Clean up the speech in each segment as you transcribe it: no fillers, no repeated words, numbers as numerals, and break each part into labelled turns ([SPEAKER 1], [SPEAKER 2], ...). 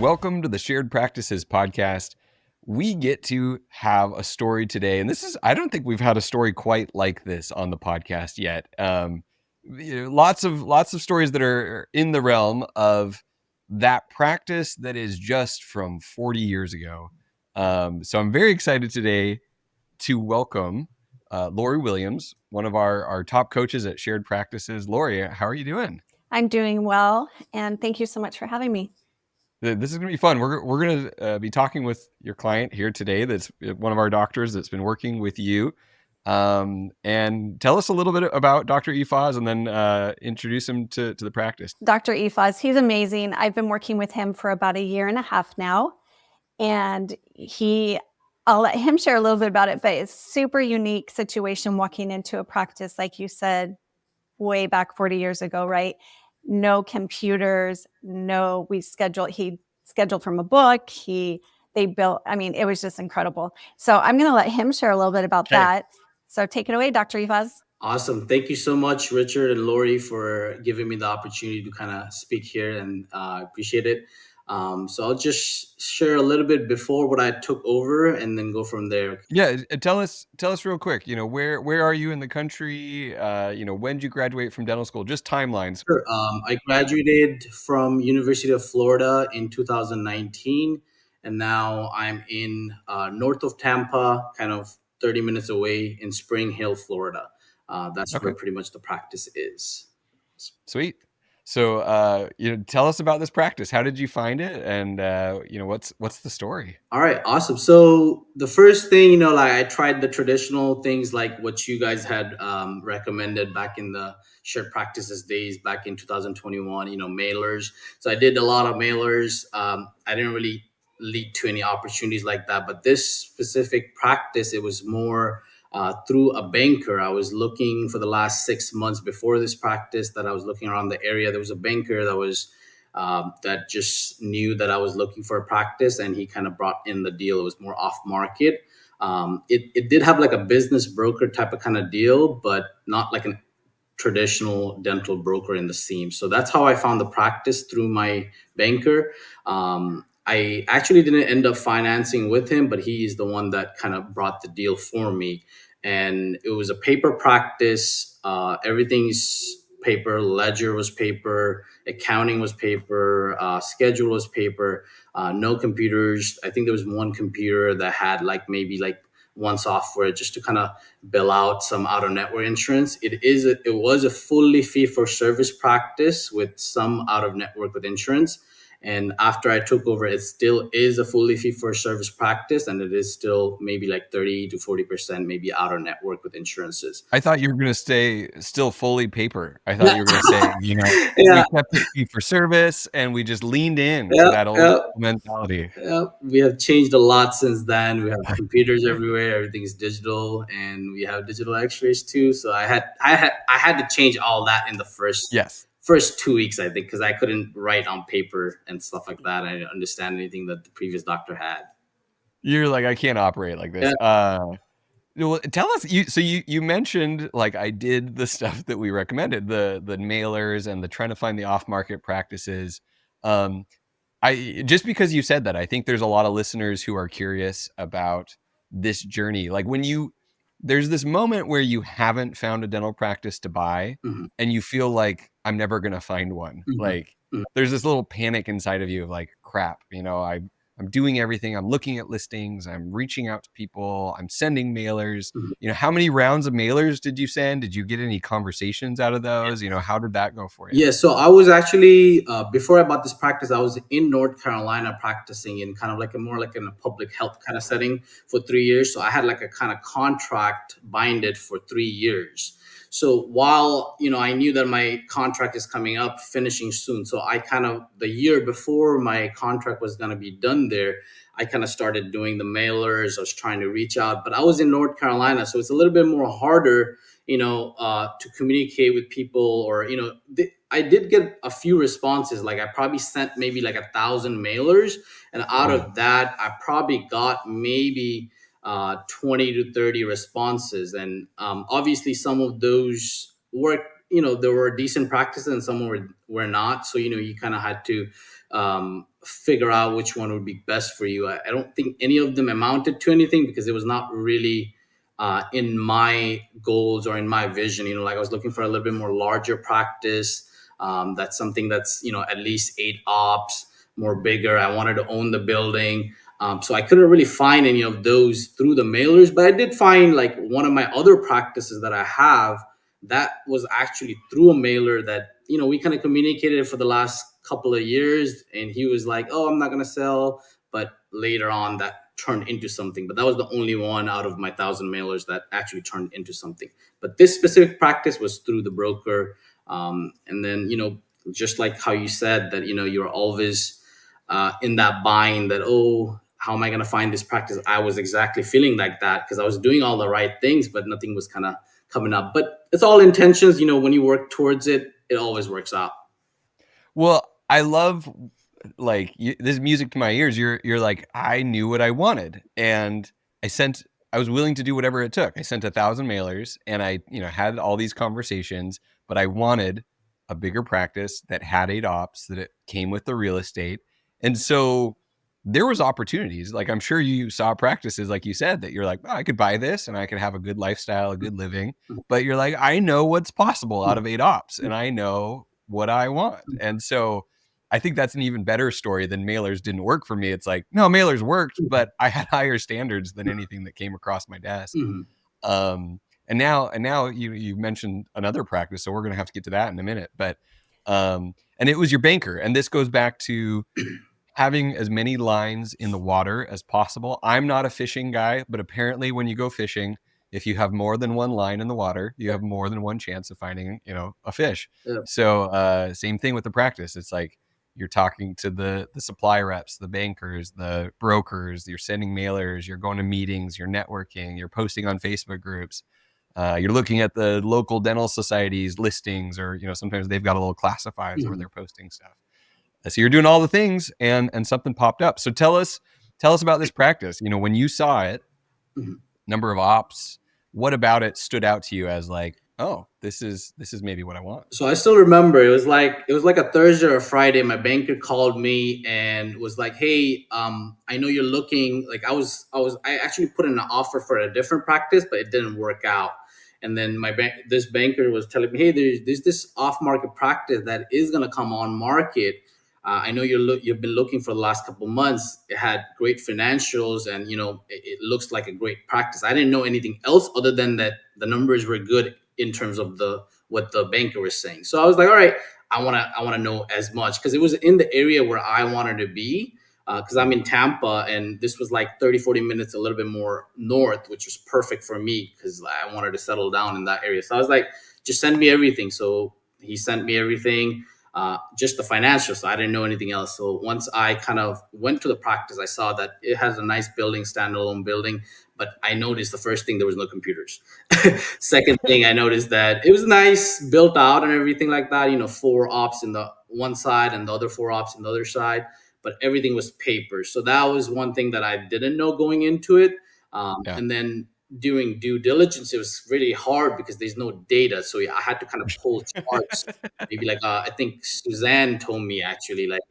[SPEAKER 1] Welcome to the Shared Practices podcast. We get to have a story today, and I don't think we've had a story quite like this on the podcast yet. Lots of stories that are in the realm of that practice that is just from 40 years ago. So I'm very excited today to welcome Lori Williams, one of our top coaches at Shared Practices. Lori, how are you doing?
[SPEAKER 2] I'm doing well, and thank you so much for having me.
[SPEAKER 1] This is going to be fun. We're going to be talking with your client here today. That's one of our doctors that's been working with you. And tell us a little bit about Dr. Ifaz, and then introduce him to the practice.
[SPEAKER 2] Dr. Ifaz, he's amazing. I've been working with him for about 1.5 years now, and I'll let him share a little bit about it, but it's super unique situation walking into a practice, like you said, way back 40 years ago, right? No computers, he scheduled from a book. It was just incredible. So I'm going to let him share a little bit about that. So take it away, Dr. Ifaz.
[SPEAKER 3] Awesome. Thank you so much, Richard and Lori, for giving me the opportunity to kind of speak here, and I appreciate it. So I'll just share a little bit before what I took over and then go from there.
[SPEAKER 1] Yeah, tell us real quick, where are you in the country? When did you graduate from dental school? Just timelines.
[SPEAKER 3] Sure. I graduated from University of Florida in 2019, and now I'm in north of Tampa, kind of 30 minutes away in Spring Hill, Florida. That's where pretty much the practice is.
[SPEAKER 1] Sweet. So, tell us about this practice. How did you find it? And, what's the story?
[SPEAKER 3] All right, awesome. So the first thing, I tried the traditional things like what you guys had recommended back in the shared practices days back in 2021, mailers. So I did a lot of mailers. I didn't really lead to any opportunities like that. But this specific practice, it was more through a banker. I was looking for the last 6 months before this practice that I was looking around the area. There was a banker that just knew that I was looking for a practice, and he kind of brought in the deal. It was more off market. It did have like a business broker type of kind of deal, but not like a traditional dental broker in the seam. So that's how I found the practice, through my banker. I actually didn't end up financing with him, but he's the one that kind of brought the deal for me. And it was a paper practice. Everything's paper. Ledger was paper. Accounting was paper. Schedule was paper. No computers. I think there was one computer that had maybe one software just to kind of bill out some out-of-network insurance. It was a fully fee-for-service practice with some out-of-network with insurance. And after I took over, it still is a fully fee-for-service practice, and it is still maybe 30 to 40% maybe out of network with insurances.
[SPEAKER 1] I thought you were going to stay still fully paper. I thought you were going to say, we kept it fee-for-service, and we just leaned in to that old mentality.
[SPEAKER 3] We have changed a lot since then. We have computers everywhere. Everything is digital, and we have digital X-rays too. So I had to change all that in the first 2 weeks, I think, because I couldn't write on paper and stuff like that. I didn't understand anything that the previous doctor had.
[SPEAKER 1] You're like, I can't operate like this. Well, tell us. You mentioned I did the stuff that we recommended, the mailers and the trying to find the off market practices. I just because you said that, I think there's a lot of listeners who are curious about this journey. There's this moment where you haven't found a dental practice to buy, and you feel like I'm never going to find one. There's this little panic inside of you of crap, I'm doing everything. I'm looking at listings. I'm reaching out to people. I'm sending mailers. How many rounds of mailers did you send? Did you get any conversations out of those? How did that go for you?
[SPEAKER 3] Yeah, so I was actually, before I bought this practice, I was in North Carolina practicing in kind of in a public health kind of setting for 3 years. So I had a kind of contract binded for 3 years. So while, I knew that my contract is coming up, finishing soon. So the year before my contract was going to be done there, I kind of started doing the mailers. I was trying to reach out, but I was in North Carolina. So it's a little bit more harder, to communicate with people, or, I did get a few responses. I probably sent maybe 1,000 mailers. And out of that, I probably got maybe 20 to 30 responses. And obviously some of those were, there were decent practices and some were not. So, you kind of had to figure out which one would be best for you. I don't think any of them amounted to anything because it was not really in my goals or in my vision. Like I was looking for a little bit more larger practice. That's something that's, at least 8 ops, more bigger. I wanted to own the building. So I couldn't really find any of those through the mailers, but I did find like one of my other practices that I have that was actually through a mailer that, we kind of communicated for the last couple of years. And he was like, oh, I'm not going to sell. But later on that turned into something. But that was the only one out of my 1,000 mailers that actually turned into something. But this specific practice was through the broker. And then, just like how you said that, you're always in that bind that, oh, how am I going to find this practice? I was exactly feeling like that because I was doing all the right things, but nothing was kind of coming up. But it's all intentions. When you work towards it, it always works out.
[SPEAKER 1] Well, I love this music to my ears. You're like, I knew what I wanted, and I was willing to do whatever it took. I sent 1,000 mailers, and I had all these conversations, but I wanted a bigger practice that had 8 ops, that it came with the real estate, and so there was opportunities. Like I'm sure you saw practices, like you said, that you're like, oh, I could buy this and I could have a good lifestyle, a good living. But you're like, I know what's possible out of 8 ops, and I know what I want. And so I think that's an even better story than mailers didn't work for me. It's like, no, mailers worked, but I had higher standards than anything that came across my desk. And now you mentioned another practice, so we're gonna have to get to that in a minute. But and it was your banker, and this goes back to having as many lines in the water as possible. I'm not a fishing guy, but apparently when you go fishing, if you have more than one line in the water, you have more than one chance of finding, a fish.
[SPEAKER 3] Yeah.
[SPEAKER 1] So same thing with the practice. It's like you're talking to the supply reps, the bankers, the brokers, you're sending mailers, you're going to meetings, you're networking, you're posting on Facebook groups. You're looking at the local dental societies listings, or sometimes they've got a little classifieds where they're posting stuff. So you're doing all the things, and something popped up. So tell us about this practice. When you saw it, number of ops, what about it stood out to you as like, oh, this is maybe what I want?
[SPEAKER 3] So I still remember it was like a Thursday or a Friday. My banker called me and was like, "Hey, I know you're looking." Like I actually put in an offer for a different practice, but it didn't work out. And then this banker was telling me, "Hey, there's this off market practice that is gonna come on market. I know you've been looking for the last couple months. It had great financials, and it looks like a great practice." I didn't know anything else other than that the numbers were good in terms of what the banker was saying. So I was like, all right, I want to know as much because it was in the area where I wanted to be, because I'm in Tampa, and this was like 30-40 minutes a little bit more north, which was perfect for me because I wanted to settle down in that area. So I was like, just send me everything. So he sent me everything, just the financials. So I didn't know anything else. So once I kind of went to the practice, I saw that it has a nice building, standalone building. But I noticed the first thing, there was no computers. Second thing, I noticed that it was nice, built out and everything like that. 4 ops in the one side and the other 4 ops in the other side, but everything was paper. So that was one thing that I didn't know going into it.
[SPEAKER 1] Yeah.
[SPEAKER 3] And then doing due diligence, it was really hard because there's no data. So I had to kind of pull charts. Maybe like I think Suzanne told me actually, like,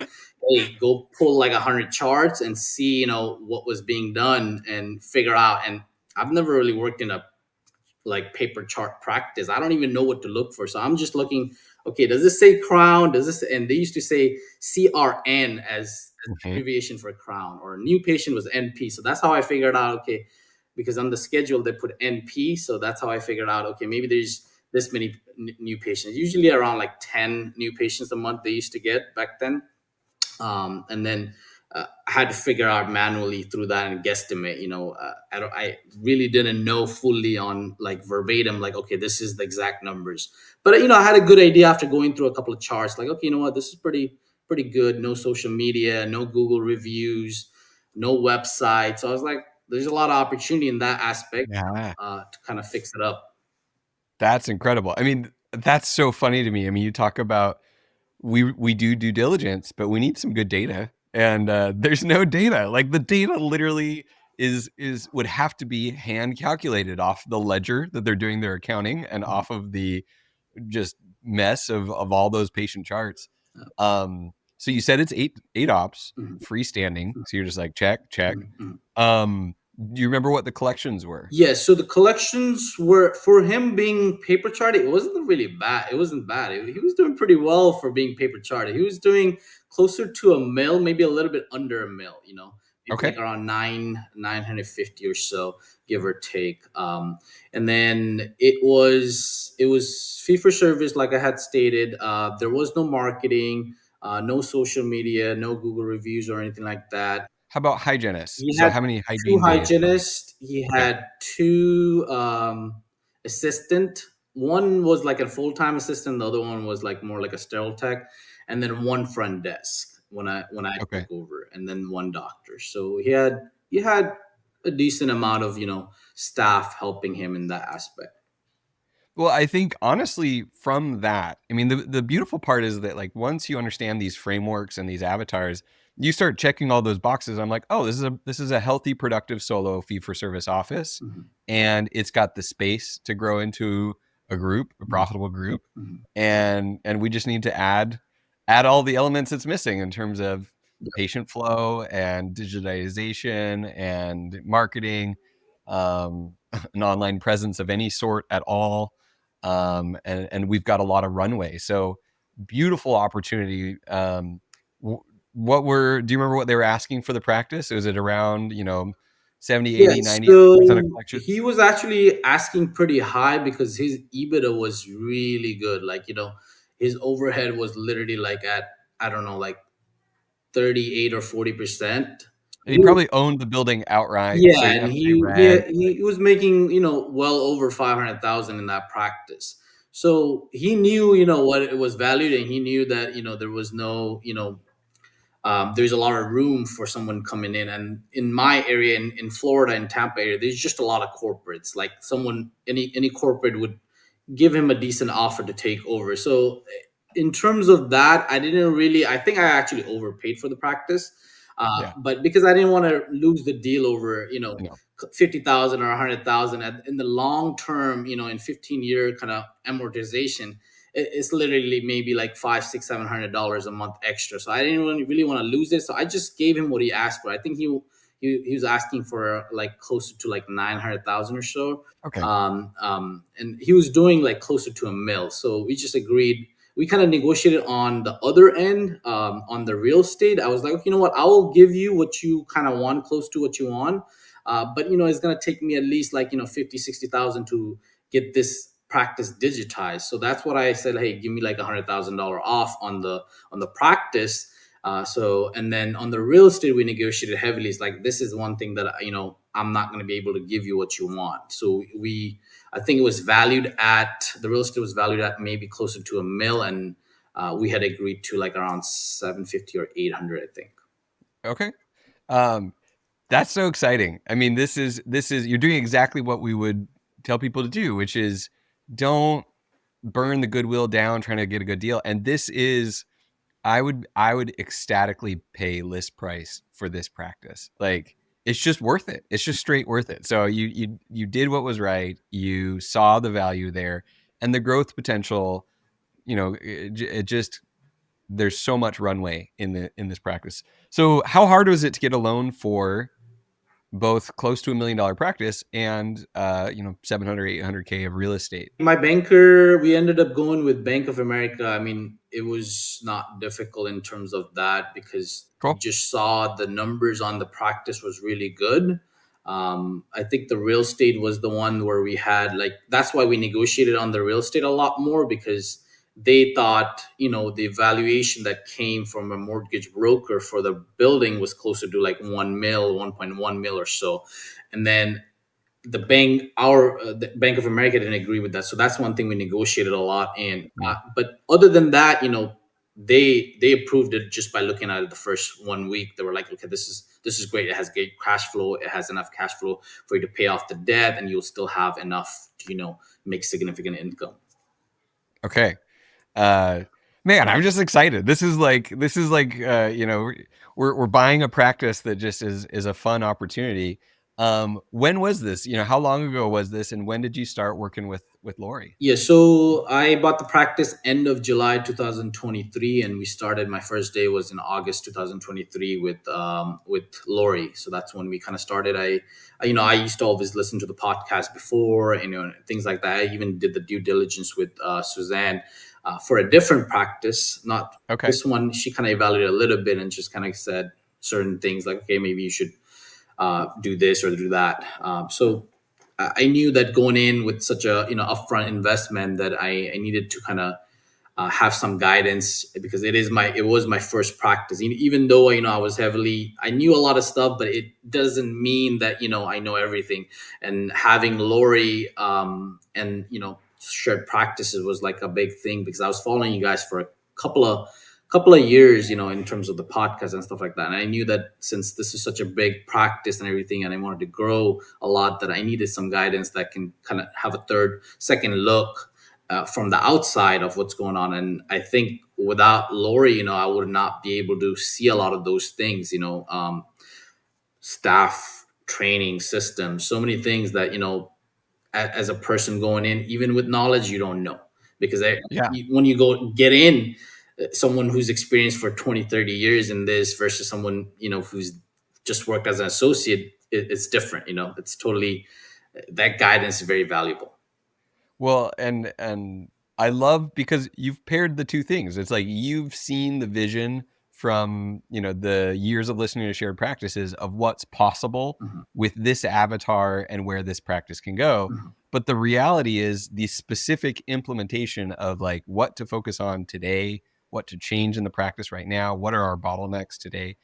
[SPEAKER 3] hey, go pull like 100 charts and see what was being done and figure out. And I've never really worked in a like paper chart practice. I don't even know what to look for. So I'm just looking, okay, does this say crown? Does this, and they used to say CRN as abbreviation for crown, or new patient was NP. So that's how I figured out, okay, because on the schedule they put NP. So that's how I figured out, okay, maybe there's this many new patients, usually around like 10 new patients a month they used to get back then. And then I had to figure out manually through that and guesstimate. I really didn't know fully on like verbatim, like, okay, this is the exact numbers. But I had a good idea after going through a couple of charts. Like, okay, you know what, this is pretty good. No social media, no Google reviews, no website. So I was like, there's a lot of opportunity in that aspect,
[SPEAKER 1] Yeah.
[SPEAKER 3] to kind of fix it up.
[SPEAKER 1] That's incredible. I mean, that's so funny to me. I mean, you talk about we do due diligence, but we need some good data, and there's no data. Like the data literally is would have to be hand calculated off the ledger that they're doing their accounting, and off of the just mess of all those patient charts. So you said it's eight ops,
[SPEAKER 3] Mhm.
[SPEAKER 1] freestanding. So you're just like check, check.
[SPEAKER 3] Mhm. Mhm.
[SPEAKER 1] Do you remember what the collections were?
[SPEAKER 3] Yeah, so the collections were for him being paper charted. It wasn't really bad. It wasn't bad. He was doing pretty well for being paper charted. He was doing closer to a mil, maybe a little bit under a mil. Maybe
[SPEAKER 1] Okay.
[SPEAKER 3] like around 950 or so, give or take. And then it was fee for service, like I had stated. There was no marketing, no social media, no Google reviews or anything like that.
[SPEAKER 1] How about hygienists?
[SPEAKER 3] He
[SPEAKER 1] So
[SPEAKER 3] had
[SPEAKER 1] how many
[SPEAKER 3] two
[SPEAKER 1] hygiene days per week?
[SPEAKER 3] hygienists. He
[SPEAKER 1] Okay.
[SPEAKER 3] had two assistant. One was like a full time assistant. The other one was like more like a sterile tech, and then one front desk when I took
[SPEAKER 1] Okay.
[SPEAKER 3] over, and then one doctor. So he had a decent amount of staff helping him in that aspect.
[SPEAKER 1] Well, I think honestly from that, I mean the beautiful part is that like once you understand these frameworks and these avatars, you start checking all those boxes. I'm like, "Oh, this is a healthy, productive solo fee for service office
[SPEAKER 3] Mhm,
[SPEAKER 1] and it's got the space to grow into a group, a
[SPEAKER 3] mhm,
[SPEAKER 1] profitable group,
[SPEAKER 3] mhm.
[SPEAKER 1] and we just need to add all the elements it's missing in terms of patient flow and digitization and marketing, an online presence of any sort at all, and we've got a lot of runway. So beautiful opportunity. What were do you remember what they were asking for the practice? Was it around 70,
[SPEAKER 3] Yeah,
[SPEAKER 1] 80, 90% of
[SPEAKER 3] so he
[SPEAKER 1] collections?
[SPEAKER 3] was actually asking pretty high because his EBITDA was really good. Like, his overhead was literally like at, I don't know, like 38 or 40%.
[SPEAKER 1] And he probably owned the building outright, so
[SPEAKER 3] Yeah,
[SPEAKER 1] he didn't
[SPEAKER 3] and
[SPEAKER 1] have to pay
[SPEAKER 3] he he
[SPEAKER 1] rent.
[SPEAKER 3] he he was making, well over 500,000 in that practice. So he knew, what it was valued, and he knew that, there was no, there's a lot of room for someone coming in. And in my area, in Florida, in Tampa area, there's just a lot of corporates. Like any corporate would give him a decent offer to take over. So in terms of that, I think I actually overpaid for the practice.
[SPEAKER 1] Yeah,
[SPEAKER 3] But because I didn't want to lose the deal over,
[SPEAKER 1] I know.
[SPEAKER 3] 50,000 or 100,000 in the long term, in 15-year kind of amortization, it's literally maybe like five, six, $700 a month extra. So I didn't really want to lose it. So I just gave him what he asked for. I think he was asking for like closer to like 900,000 or so.
[SPEAKER 1] Okay.
[SPEAKER 3] And he was doing like closer to a mil. So we just agreed. We kind of negotiated on the other end, on the real estate. I was like, okay, you know what? I will give you what you kind of want, close to what you want. But it's gonna take me at least like 50, 60,000 to get this practice digitized. So that's what I said. Hey, give me like $100,000 off on the practice. And then on the real estate, we negotiated heavily. It's like, this is one thing that I'm not going to be able to give you what you want. So I think it was valued at the real estate was valued at maybe closer to a mil, and we had agreed to like around 750 or 800, I think.
[SPEAKER 1] Okay. Um, that's so exciting. I mean, this is you're doing exactly what we would tell people to do, which is don't burn the goodwill down trying to get a good deal. And this is I would ecstatically pay list price for this practice. Like it's just worth it. It's just straight worth it. So you did what was right. You saw the value there and the growth potential, it just there's so much runway in this practice. So how hard was it to get a loan for both close to $1 million practice and 700 800K of real estate?
[SPEAKER 3] My banker, we ended up going with Bank of America. I mean, it was not difficult in terms of that because we
[SPEAKER 1] Cool.
[SPEAKER 3] just saw the numbers on the practice was really good. I think the real estate was the one where we had like, that's why we negotiated on the real estate a lot more, because they thought, the valuation that came from a mortgage broker for the building was closer to like 1 mil, 1.1 mil or so. And then the Bank of America didn't agree with that. So that's one thing we negotiated a lot. And
[SPEAKER 1] Mm.
[SPEAKER 3] but other than that, they approved it just by looking at it the first 1 week. They were like, okay, this is great. It has great cash flow. It has enough cash flow for you to pay off the debt, and you'll still have enough to make significant income.
[SPEAKER 1] Okay. Uh, man, I'm just excited. This is like we're buying a practice that just is a fun opportunity. When was this? How long ago was this, and when did you start working with Lori?
[SPEAKER 3] Yeah, so I bought the practice end of July 2023, and we started. My first day was in August 2023 with Lori. So that's when we kind of started. I used to always listen to the podcast before, things like that. I even did the due diligence with Suzanne for a different practice, not
[SPEAKER 1] Okay.
[SPEAKER 3] this one. She kind of evaluated a little bit and just kind of said certain things like, okay, maybe you should do this or do that. So I knew that going in with such a upfront investment that I needed to kind of have some guidance, because it was my first practice. Even though I knew a lot of stuff, but it doesn't mean that I know everything. And having Lori and shared practices was like a big thing, because I was following you guys for a couple of years, in terms of the podcast and stuff like that. And I knew that since this is such a big practice and everything, and I wanted to grow a lot, that I needed some guidance that can kind of have a second look from the outside of what's going on. And I think without Lori, I would not be able to see a lot of those things, staff training systems, so many things that, as a person going in, even with knowledge, you don't know. Because
[SPEAKER 1] Yeah.
[SPEAKER 3] when you get in, someone who's experienced for 20, 30 years in this versus someone, who's just worked as an associate, it's different. It's totally, that guidance is very valuable.
[SPEAKER 1] Well, and I love, because you've paired the two things. It's like you've seen the vision from, the years of listening to shared practices of what's possible
[SPEAKER 3] Mhm.
[SPEAKER 1] with this avatar and where this practice can go.
[SPEAKER 3] Mhm.
[SPEAKER 1] But the reality is the specific implementation of like what to focus on today, what to change in the practice right now, what are our bottlenecks today.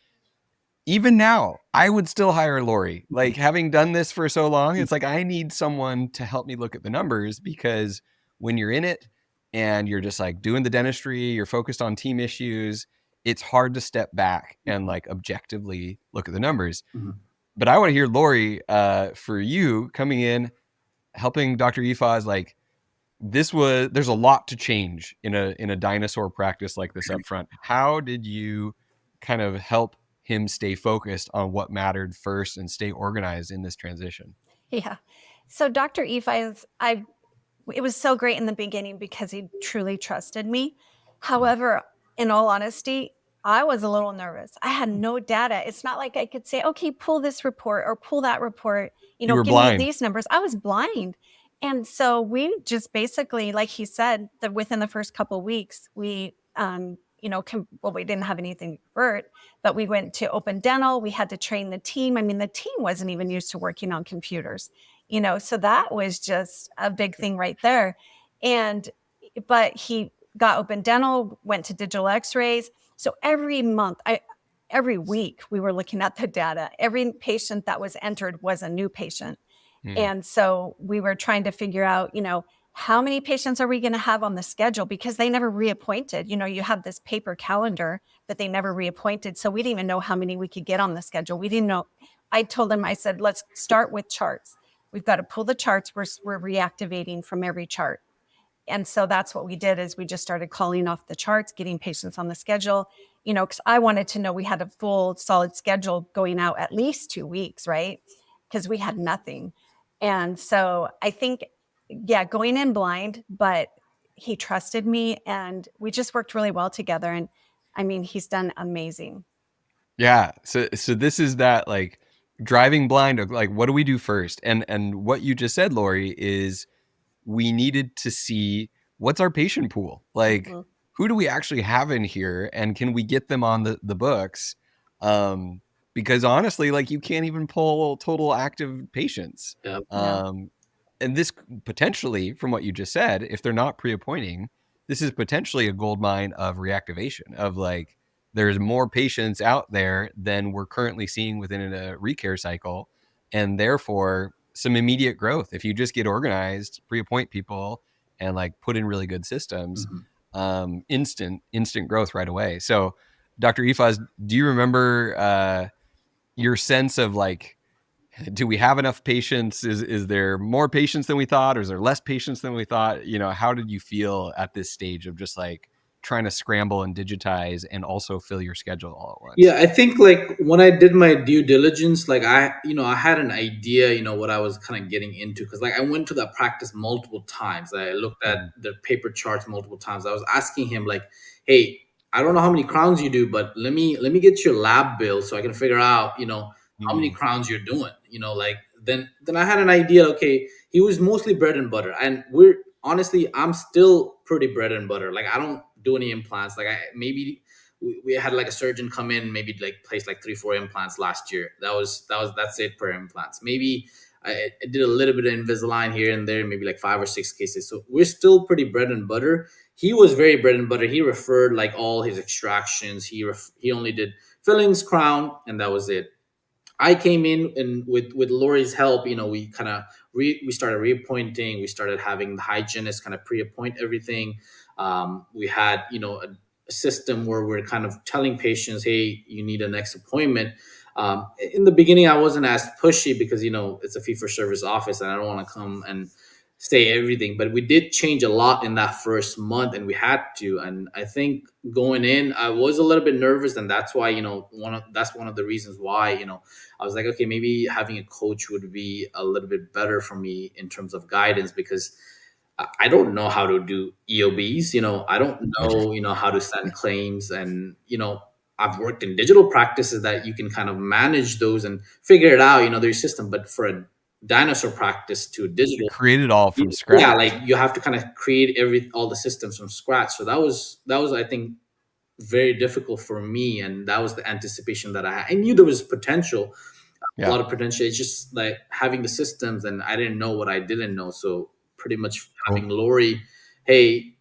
[SPEAKER 1] Even now, I would still hire Lori. Like, having done this for so long, it's like I need someone to help me look at the numbers, because when you're in it and you're just like doing the dentistry, you're focused on team issues, it's hard to step back and like objectively look at the numbers.
[SPEAKER 3] Mhm.
[SPEAKER 1] But I want to hear Lori, for you coming in, helping Dr. Ifaz, like there's a lot to change in a dinosaur practice like this up front. How did you kind of help him stay focused on what mattered first and stay organized in this transition?
[SPEAKER 2] Yeah. So Dr. Ifaz, it was so great in the beginning because he truly trusted me. However, in all honesty, I was a little nervous. I had no data. It's not like I could say, okay, pull this report or pull that report,
[SPEAKER 1] You were
[SPEAKER 2] give me
[SPEAKER 1] blind.
[SPEAKER 2] these numbers. I was blind. And so we just basically, like he said, that within the first couple of weeks, we, we didn't have anything to convert, but we went to open dental. We had to train the team. I mean, the team wasn't even used to working on computers, so that was just a big thing right there. But he got open dental, went to digital x-rays. So every week we were looking at the data. Every patient that was entered was a new patient. And so we were trying to figure out, how many patients are we going to have on the schedule, because they never reappointed. You have this paper calendar, but they never reappointed. So we didn't even know how many we could get on the schedule. We didn't know. I told him, I said, let's start with charts. We've got to pull the charts. We're reactivating from every chart. And so that's what we did, is we just started calling off the charts, getting patients on the schedule, because I wanted to know we had a full solid schedule going out at least 2 weeks, right? Because we had nothing. And so I think, yeah, going in blind, but he trusted me and we just worked really well together. And I mean, he's done amazing.
[SPEAKER 1] Yeah. So this is that, like, driving blind of like, what do we do first? And what you just said, Lori, is we needed to see what's our patient pool. Like,
[SPEAKER 2] Mm-hmm.
[SPEAKER 1] who do we actually have in here, and can we get them on the books? Because honestly, like, you can't even pull total active patients.
[SPEAKER 3] Yeah.
[SPEAKER 2] Yeah.
[SPEAKER 1] And this potentially, from what you just said, if they're not pre-appointing, this is potentially a gold mine of reactivation, of like, there's more patients out there than we're currently seeing within a recare cycle, and therefore some immediate growth. If you just get organized, pre-appoint people, and like put in really good systems,
[SPEAKER 3] Mhm.
[SPEAKER 1] instant growth right away. So Dr. Ifaz, do you remember your sense of like, do we have enough patients? Is there more patients than we thought, or is there less patients than we thought? How did you feel at this stage of just like trying to scramble and digitize and also fill your schedule all at once?
[SPEAKER 3] Yeah, I think like when I did my due diligence, like I had an idea, what I was kind of getting into, because like I went to that practice multiple times. I looked at
[SPEAKER 1] Mhm.
[SPEAKER 3] the paper charts multiple times. I was asking him like, "Hey, I don't know how many crowns you do, but let me get your lab bill so I can figure out, how many
[SPEAKER 1] Mm.
[SPEAKER 3] crowns you're doing." Like then I had an idea. Okay, he was mostly bread and butter, and we're honestly, I'm still pretty bread and butter. Like I don't do any implants. Like I maybe we had like a surgeon come in, maybe like place like 3 4 implants last year. That's it per implants. Maybe I did a little bit of Invisalign here and there, maybe like 5 or 6 cases. So we're still pretty bread and butter. He was very bread and butter. He referred like all his extractions. He only did fillings, crown, and that was it. I came in, and with Lori's help, we kind of we started reappointing. We started having the hygienist kind of pre-appoint everything. We had a system where we're kind of telling patients, "Hey, you need a next appointment." In the beginning, I wasn't as pushy because it's a fee for service office, and I don't want to come and say everything. But we did change a lot in that first month, and we had to. And I think going in, I was a little bit nervous, and that's why that's one of the reasons why I was like, okay, maybe having a coach would be a little bit better for me in terms of guidance, because I don't know how to do EOBs. I don't know, how to send claims, and I've worked in digital practices that you can kind of manage those and figure it out. Their system, but for a dinosaur practice to digital,
[SPEAKER 1] Create it all from
[SPEAKER 3] yeah,
[SPEAKER 1] scratch.
[SPEAKER 3] like you have to kind of create all the systems from scratch. So that was I think very difficult for me, and that was the anticipation that I had. I knew there was potential, a
[SPEAKER 1] Yeah.
[SPEAKER 3] lot of potential. It's just like having the systems, and I didn't know what I didn't know. So pretty much
[SPEAKER 1] Cool.
[SPEAKER 3] having Lori, hey,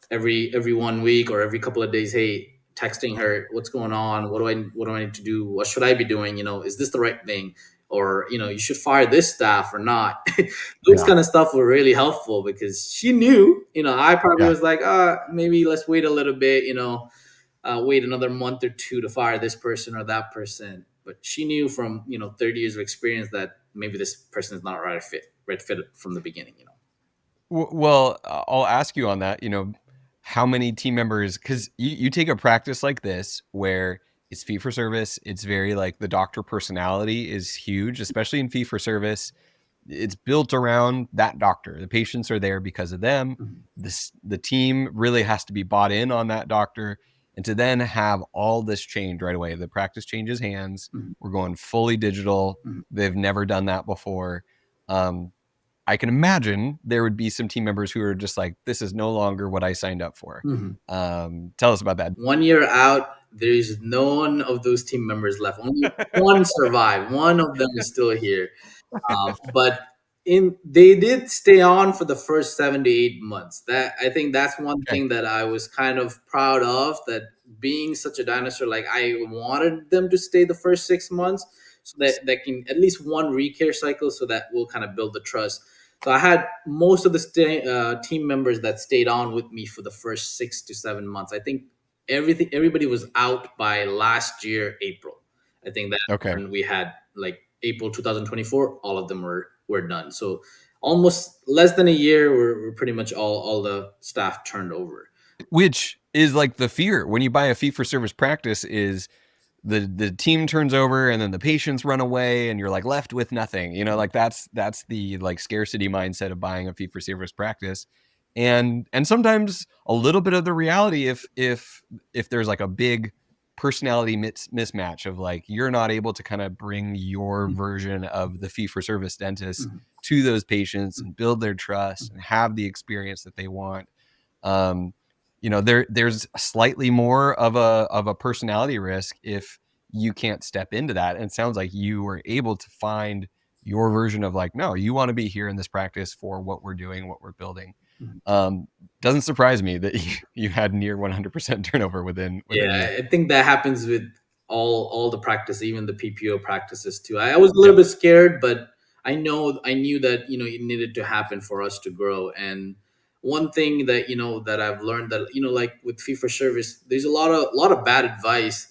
[SPEAKER 3] every 1 week or every couple of days, hey, texting her, what's going on? What do I need to do? What should I be doing? Is this the right thing? Or you should fire this staff or not. Those
[SPEAKER 1] Yeah.
[SPEAKER 3] kind of stuff were really helpful, because she knew. I probably
[SPEAKER 1] Yeah.
[SPEAKER 3] was like, maybe let's wait a little bit. Wait another month or two to fire this person or that person. But she knew from 30 years of experience that maybe this person is not right fit from the beginning.
[SPEAKER 1] Well, I'll ask you on that, how many team members, because you take a practice like this where it's fee for service, it's very like the doctor personality is huge, especially in fee for service. It's built around that doctor. The patients are there because of them.
[SPEAKER 3] Mhm.
[SPEAKER 1] The team really has to be bought in on that doctor. And to then have all this change right away, the practice changes hands.
[SPEAKER 3] Mhm.
[SPEAKER 1] We're going fully digital.
[SPEAKER 3] Mhm.
[SPEAKER 1] They've never done that before. Um, I can imagine there would be some team members who are just like, this is no longer what I signed up for.
[SPEAKER 3] Mhm.
[SPEAKER 1] Tell us about that.
[SPEAKER 3] 1 year out, there's none of those team members left. Only one survived. One of them is still here. But they did stay on for the first 7 to 8 months. That I think that's one
[SPEAKER 1] Okay.
[SPEAKER 3] thing that I was kind of proud of. That being such a dinosaur, like I wanted them to stay the first 6 months, so that they can at least one recare cycle, so that will kind of build the trust. So I had most of the team members that stayed on with me for the first 6 to 7 months. I think everybody was out by last year April. I think that
[SPEAKER 1] Okay.
[SPEAKER 3] when we had like April 2024, all of them were done. So almost less than a year, we're pretty much all the staff turned over.
[SPEAKER 1] Which is like the fear when you buy a fee for service practice is the team turns over and then the patients run away and you're like left with nothing. Like that's the like scarcity mindset of buying a fee for service practice. And sometimes a little bit of the reality if there's like a big personality mismatch of like you're not able to kind of bring your version of the fee for service dentist
[SPEAKER 3] Mhm.
[SPEAKER 1] to those patients and build their trust
[SPEAKER 3] Mhm.
[SPEAKER 1] and have the experience that they want. um, there's slightly more of a personality risk if you can't step into that. And it sounds like you were able to find your version of like, no, you want to be here in this practice for what we're doing, what we're building.
[SPEAKER 3] Mhm.
[SPEAKER 1] Um, doesn't surprise me that you had near 100% turnover within a
[SPEAKER 3] Yeah,
[SPEAKER 1] year.
[SPEAKER 3] I think that happens with all the practice, even the PPO practices too. I was a little
[SPEAKER 1] Yep.
[SPEAKER 3] bit scared, but I knew that it needed to happen for us to grow. And one thing that that I've learned, that like with fee for service, there's a lot of bad advice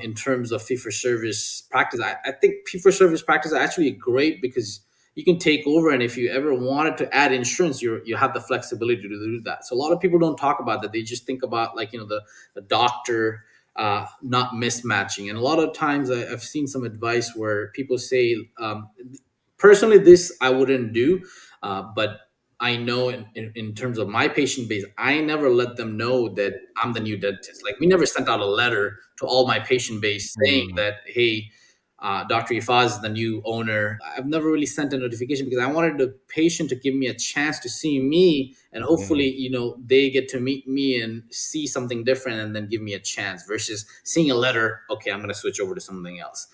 [SPEAKER 3] in terms of fee for service practice. I think fee for service practice are actually great, because you can take over. And if you ever wanted to add insurance, you have the flexibility to do that. So a lot of people don't talk about that. They just think about, like, the doctor not mismatching. And a lot of times I've seen some advice where people say, personally, this I wouldn't do, but I know in terms of my patient base, I never let them know that I'm the new dentist. Like, we never sent out a letter to all my patient base saying
[SPEAKER 1] Mm,
[SPEAKER 3] that, hey, Dr. Ifaz is the new owner. I've never really sent a notification because I wanted the patient to give me a chance to see me, and hopefully,
[SPEAKER 1] mm,
[SPEAKER 3] they get to meet me and see something different and then give me a chance versus seeing a letter. Okay, I'm going to switch over to something else.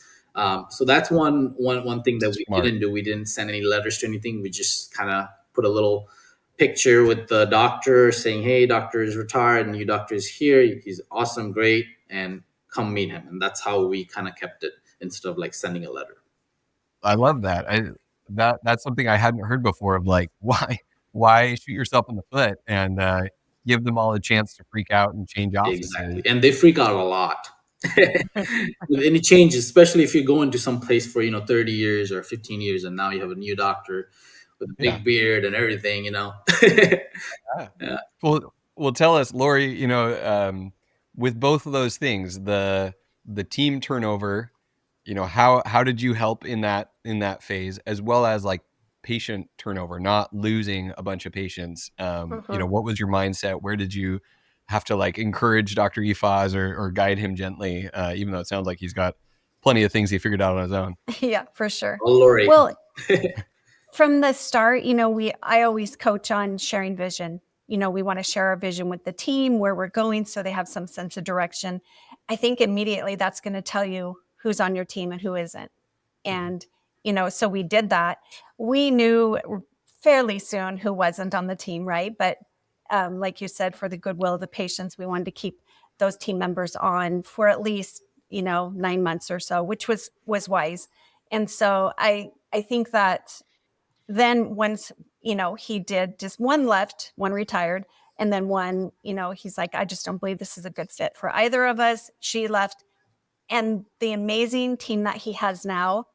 [SPEAKER 3] So that's one thing that we
[SPEAKER 1] smart.
[SPEAKER 3] didn't do. We didn't send any letters to anything. We just kind of put a little picture with the doctor saying, "Hey, doctor is retired, and new doctor is here. He's awesome, great, and come meet him." And that's how we kind of kept it instead of like sending a letter.
[SPEAKER 1] I love that. That's something I hadn't heard before of, like, why shoot yourself in the foot and, give them all a chance to freak out and change offices.
[SPEAKER 3] Exactly, and they freak out a lot. With any changes, especially if you go into some place for 30 years or 15 years, and now you have a new doctor with a
[SPEAKER 1] Yeah.
[SPEAKER 3] big beard and everything.
[SPEAKER 1] Yeah.
[SPEAKER 3] Yeah.
[SPEAKER 1] Well, tell us, Lori, with both of those things, the team turnover, how did you help in that phase, as well as like patient turnover, not losing a bunch of patients?
[SPEAKER 2] Mhm.
[SPEAKER 1] What was your mindset? Where did you have to like encourage Dr. Ifaz or guide him gently, even though it sounds like he's got plenty of things he figured out on his own?
[SPEAKER 2] Yeah, for sure.
[SPEAKER 3] Oh, Lori.
[SPEAKER 2] Well, from the start, I always coach on sharing vision. We want to share our vision with the team, where we're going, so they have some sense of direction. I think immediately that's going to tell you who's on your team and who isn't.
[SPEAKER 3] Mhm.
[SPEAKER 2] And, so we did that. We knew fairly soon who wasn't on the team, right? But like you said, for the goodwill of the patients, we wanted to keep those team members on for at least, 9 months or so, which was wise. And so I think that then once, he did, just one left, one retired, and then one, he's like, I just don't believe this is a good fit for either of us. She left. And the amazing team that he has now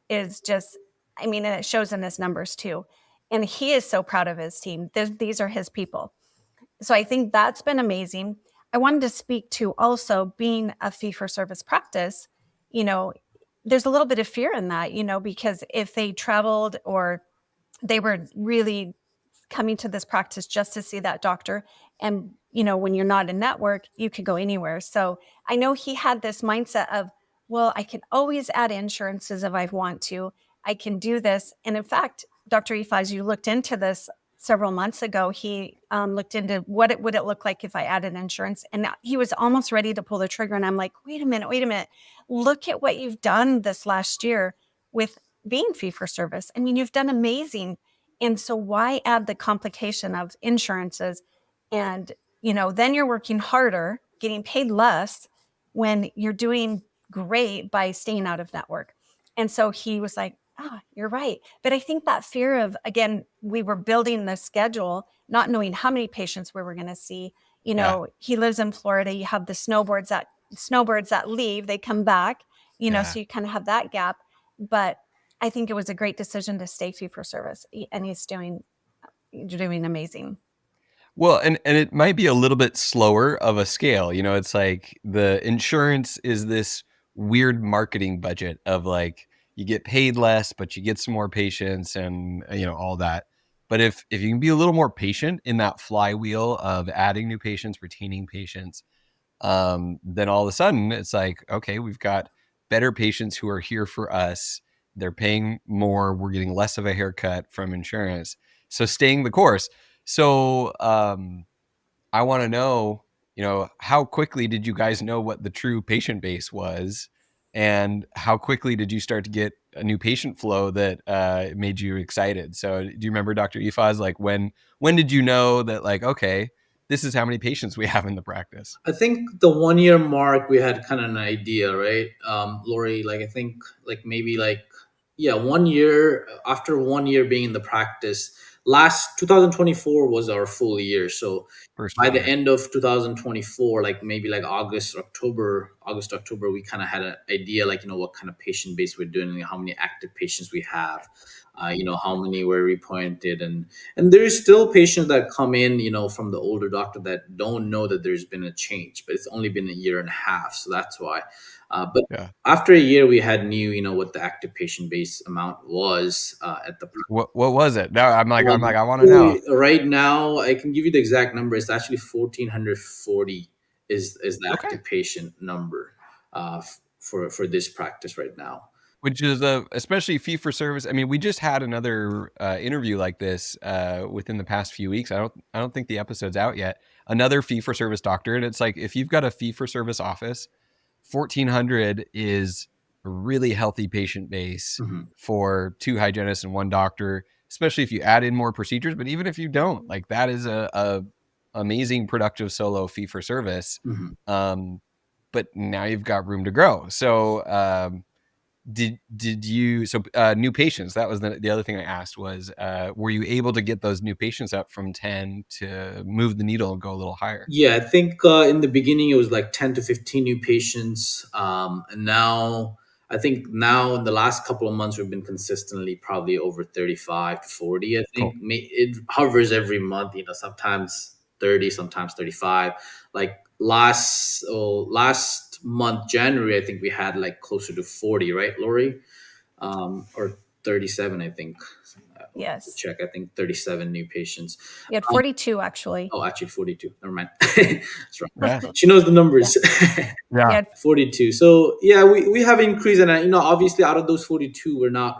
[SPEAKER 2] is just, I mean, and it shows in his numbers too. And he is so proud of his team. These are his people. So I think that's been amazing. I wanted to speak to also being a fee for service practice, you know, there's a little bit of fear in that, because if they traveled or they were really coming to this practice just to see that doctor. And, when you're not a network, you could go anywhere. So I know he had this mindset of, well, I can always add insurances if I want to. I can do this. And in fact, Dr. Ifaz, you looked into this several months ago. He looked into would it look like if I added insurance, and he was almost ready to pull the trigger. And I'm like, wait a minute, look at what you've done this last year with being fee for service. I mean, you've done amazing. And so why add the complication of insurances? And, then you're working harder, getting paid less when you're doing great by staying out of network. And so he was like, you're right. But I think that fear of, again, we were building the schedule, not knowing how many patients we were going to see.
[SPEAKER 1] Yeah.
[SPEAKER 2] He lives in Florida. You have the snowbirds that leave, they come back,
[SPEAKER 1] Yeah.
[SPEAKER 2] so you kind of have that gap. But I think it was a great decision to stay fee for service, and he's doing amazing.
[SPEAKER 1] Well, and it might be a little bit slower of a scale. It's like the insurance is this weird marketing budget of like you get paid less, but you get some more patients and all that. But if you can be a little more patient in that flywheel of adding new patients, retaining patients, then all of a sudden it's like, okay, we've got better patients who are here for us. They're paying more. We're getting less of a haircut from insurance. So staying the course. So I want to know, how quickly did you guys know what the true patient base was? And how quickly did you start to get a new patient flow that made you excited? So do you remember, Dr. Ifaz, like when did you know that, like, okay, this is how many patients we have in the practice?
[SPEAKER 3] I think the 1 year mark we had kind of an idea, right? Lori, like I think like maybe like, yeah, 1 year, after 1 year being in the practice, last 2024 was our full year. So
[SPEAKER 1] First
[SPEAKER 3] by
[SPEAKER 1] full
[SPEAKER 3] the
[SPEAKER 1] year.
[SPEAKER 3] end of 2024, like maybe like August, October, we kind of had an idea, like, what kind of patient base we're doing, and how many active patients we have, how many were repointed. And there's still patients that come in, from the older doctor that don't know that there's been a change, but it's only been a year and a half. So that's why. But
[SPEAKER 1] Yeah.
[SPEAKER 3] after a year, we had knew, what the active patient base amount was at the.
[SPEAKER 1] What was it? Now I'm like, I want to know.
[SPEAKER 3] Right now, I can give you the exact number. It's actually 1,440 is the
[SPEAKER 1] Okay.
[SPEAKER 3] active patient number for this practice right now.
[SPEAKER 1] Which is especially fee for service. I mean, we just had another interview like this within the past few weeks. I don't think the episode's out yet. Another fee for service doctor, and it's like, if you've got a fee for service office, 1,400 is a really healthy patient base
[SPEAKER 3] Mm-hmm.
[SPEAKER 1] for 2 hygienists and 1 doctor, especially if you add in more procedures. But even if you don't, like, that is a amazing productive solo fee for service.
[SPEAKER 3] Mm-hmm.
[SPEAKER 1] But now you've got room to grow. So did you, so new patients, that was the other thing I asked was, were you able to get those new patients up from 10 to move the needle and go a little higher?
[SPEAKER 3] Yeah, I think in the beginning it was like 10 to 15 new patients. And now, I think now in the last couple of months, we've been consistently probably over 35 to 40. I
[SPEAKER 1] Cool.
[SPEAKER 3] think it hovers every month, sometimes 30, sometimes 35. Like last month, January, I think we had like closer to 40, right, Lori? Or 37, I think.
[SPEAKER 2] Yes.
[SPEAKER 3] Check, I think 37 new patients.
[SPEAKER 2] You had 42 actually.
[SPEAKER 3] Oh, actually 42. Never mind. That's right.
[SPEAKER 1] Yeah.
[SPEAKER 3] She knows the numbers.
[SPEAKER 2] You
[SPEAKER 1] Yeah.
[SPEAKER 2] had
[SPEAKER 3] 42. So yeah, we have increased, and obviously out of those 42, we're not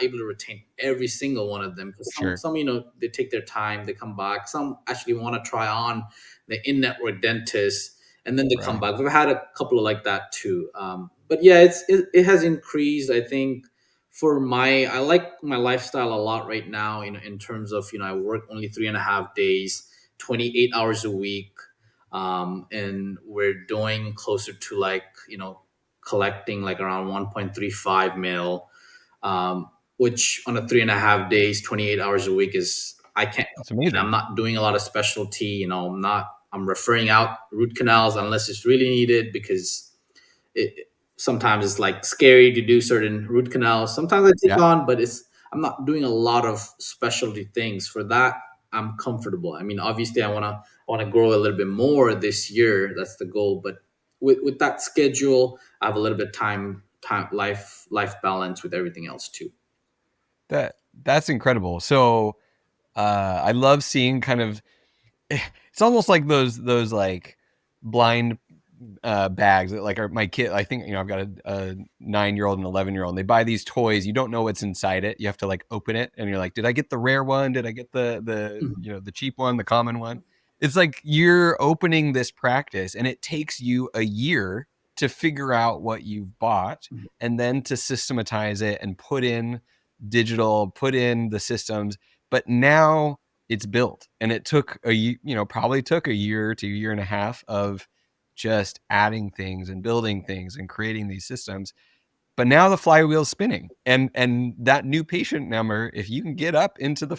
[SPEAKER 3] able to retain every single one of them, because
[SPEAKER 1] Sure.
[SPEAKER 3] some they take their time, they come back. Some actually want to try on the in-network dentist, and then they come
[SPEAKER 1] Right.
[SPEAKER 3] back. We've had a couple of like that too. But yeah, it has increased. I think I like my lifestyle a lot right now. In terms of I work only 3.5 days, 28 hours a week, and we're doing closer to like collecting like around 1.35 mil, which on a 3.5 days, 28 hours a week is I can't.
[SPEAKER 1] That's amazing.
[SPEAKER 3] I'm not doing a lot of specialty. I'm referring out root canals unless it's really needed, because sometimes it's like scary to do certain root canals. Sometimes I take
[SPEAKER 1] Yeah.
[SPEAKER 3] on, but I'm not doing a lot of specialty things. For that, I'm comfortable. I mean, obviously, I want to grow a little bit more this year. That's the goal. But with that schedule, I have a little bit time life balance with everything else too.
[SPEAKER 1] That's incredible. So I love seeing kind of, it's almost like those like blind bags that like are my kid. I think, I've got a 9-year-old and 11-year-old, and they buy these toys. You don't know what's inside it. You have to like open it, and you're like, did I get the rare one? Did I get the
[SPEAKER 3] Mhm.
[SPEAKER 1] the cheap one, the common one? It's like you're opening this practice, and it takes you a year to figure out what you've bought,
[SPEAKER 3] Mhm.
[SPEAKER 1] and then to systematize it and put in put in the systems. But now it's built, and it took probably took a year to a year and a half of just adding things and building things and creating these systems. But now the flywheel's spinning, and that new patient number, if you can get up into the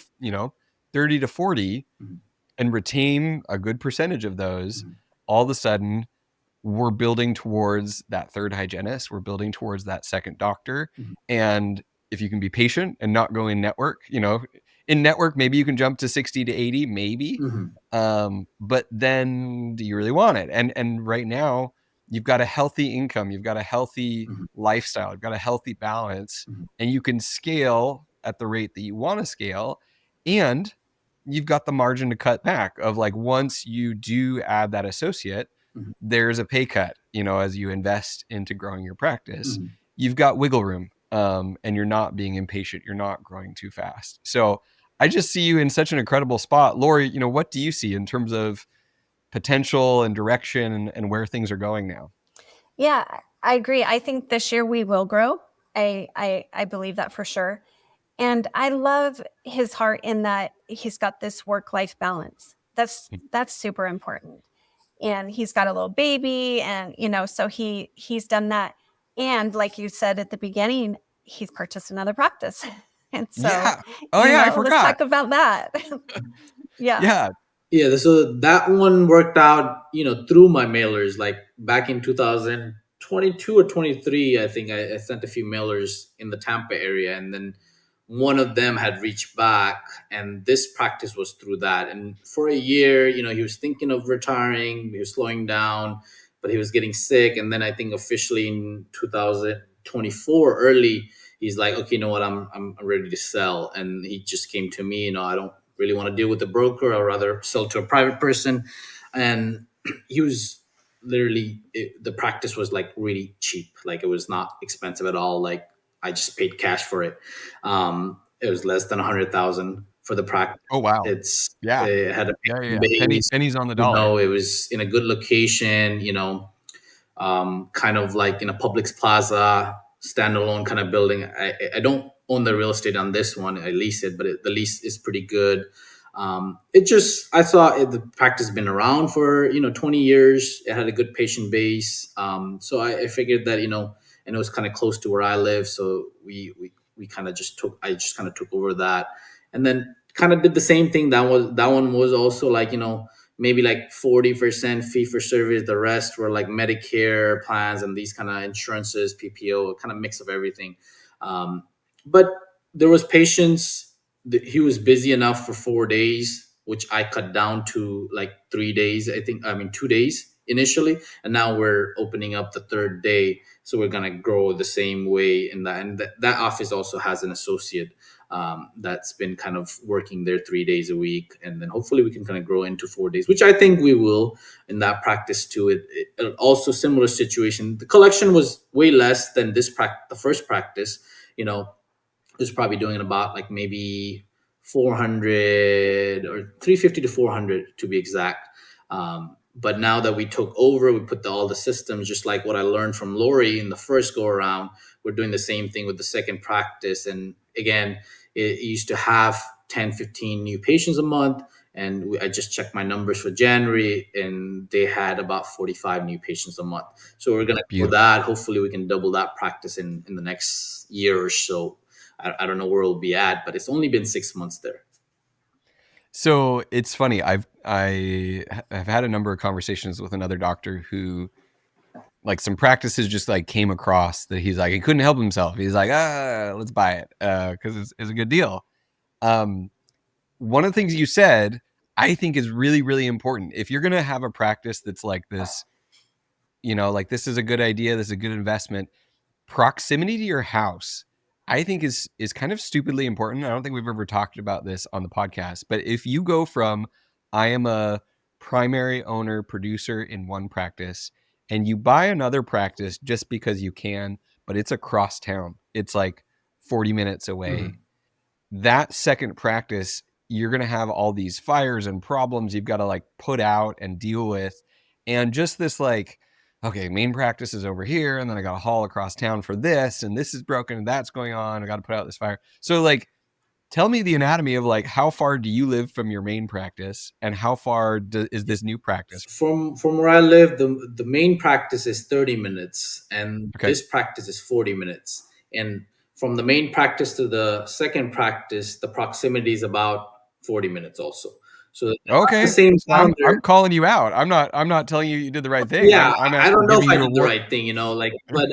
[SPEAKER 1] 30 to 40
[SPEAKER 3] Mhm.
[SPEAKER 1] and retain a good percentage of those,
[SPEAKER 3] Mhm.
[SPEAKER 1] all of a sudden we're building towards that third hygienist. We're building towards that second doctor.
[SPEAKER 3] Mhm.
[SPEAKER 1] And if you can be patient and not go in network, in network, maybe you can jump to 60 to 80, maybe.
[SPEAKER 3] Mhm.
[SPEAKER 1] But then do you really want it? And right now you've got a healthy income, you've got a healthy
[SPEAKER 3] Mhm.
[SPEAKER 1] lifestyle, you've got a healthy balance,
[SPEAKER 3] Mhm.
[SPEAKER 1] and you can scale at the rate that you want to scale. And you've got the margin to cut back of like, once you do add that associate,
[SPEAKER 3] Mhm.
[SPEAKER 1] there's a pay cut, as you invest into growing your practice.
[SPEAKER 3] Mhm.
[SPEAKER 1] You've got wiggle room, and you're not being impatient. You're not growing too fast. So I just see you in such an incredible spot. Lori, what do you see in terms of potential and direction, and where things are going now?
[SPEAKER 2] Yeah, I agree. I think this year we will grow. I believe that for sure. And I love his heart in that he's got this work-life balance. That's super important. And he's got a little baby, and so he's done that. And like you said at the beginning, he's purchased another practice. And so,
[SPEAKER 1] Yeah. Oh yeah, I
[SPEAKER 2] let's
[SPEAKER 1] forgot.
[SPEAKER 2] talk about that. Yeah.
[SPEAKER 1] Yeah.
[SPEAKER 3] Yeah, so that one worked out, through my mailers. Like back in 2022 or 23, I think I sent a few mailers in the Tampa area, and then one of them had reached back, and this practice was through that. And for a year, he was thinking of retiring, he was slowing down, but he was getting sick. And then I think officially in 2024 early, he's like, okay, you know what, I'm ready to sell. And he just came to me, I don't really want to deal with the broker. I'd rather sell to a private person. And he was literally, the practice was like really cheap. Like it was not expensive at all. Like I just paid cash for it. It was less than 100,000 for the practice.
[SPEAKER 1] Oh wow. Yeah.
[SPEAKER 3] It had a
[SPEAKER 1] Yeah, yeah,
[SPEAKER 3] patient
[SPEAKER 1] yeah.
[SPEAKER 3] base.
[SPEAKER 1] Pennies on the dollar.
[SPEAKER 3] It was in a good location. Kind of like in a Publix Plaza standalone kind of building. I don't own the real estate on this one. I lease it, but the lease is pretty good. I saw the practice has been around for 20 years. It had a good patient base. So I figured that and it was kind of close to where I live. So we kind of I just kind of took over that, and then kind of did the same thing. That one was also like maybe like 40% fee for service. The rest were like Medicare plans and these kind of insurances, PPO, kind of mix of everything. But there was patience. He was busy enough for 4 days, which I cut down to like 3 days. I mean 2 days initially, and now we're opening up the third day. So we're gonna grow the same way in that. And that office also has an associate that's been kind of working there 3 days a week, and then hopefully we can kind of grow into 4 days, which I think we will in that practice too. It also similar situation. The collection was way less than the first practice. It was probably doing about like maybe 400 or 350 to 400 to be exact. But now that we took over, we put all the systems, just like what I learned from Lori in the first go around. We're doing the same thing with the second practice. And again, it used to have 10, 15 new patients a month. And I just checked my numbers for January, and they had about 45 new patients a month. So we're going to do
[SPEAKER 1] Beautiful.
[SPEAKER 3] that. Hopefully, we can double that practice in the next year or so. I don't know where we'll be at, but it's only been 6 months there.
[SPEAKER 1] So it's funny. I've had a number of conversations with another doctor who, like, some practices just like came across that he's like, he couldn't help himself. He's like, let's buy it because it's a good deal. One of the things you said, I think, is really, really important. If you're gonna have a practice that's like this, like this is a good idea, this is a good investment. Proximity to your house, I think, is kind of stupidly important. I don't think we've ever talked about this on the podcast, but if you go from I am a primary owner producer in one practice and you buy another practice just because you can, but it's across town, it's like 40 minutes away. That second practice, you're going to have all these fires and problems you've got to like put out and deal with. And just this like, okay, main practice is over here, and then I got to haul across town for this, and this is broken, and that's going on. I got to put out this fire. So like, tell me the anatomy of like, how far do you live from your main practice, and how far is this new practice?
[SPEAKER 3] From where I live, the main practice is 30 minutes, and
[SPEAKER 1] Okay.
[SPEAKER 3] this practice is 40 minutes. And from the main practice to the second practice, the proximity is about 40 minutes also. So they're not the
[SPEAKER 1] Okay,
[SPEAKER 3] same
[SPEAKER 1] so
[SPEAKER 3] town.
[SPEAKER 1] I'm calling you out. I'm not telling you did the right thing.
[SPEAKER 3] Yeah,
[SPEAKER 1] I'm
[SPEAKER 3] I
[SPEAKER 1] actually
[SPEAKER 3] don't know if
[SPEAKER 1] giving
[SPEAKER 3] I
[SPEAKER 1] you a
[SPEAKER 3] did the
[SPEAKER 1] war.
[SPEAKER 3] right thing, but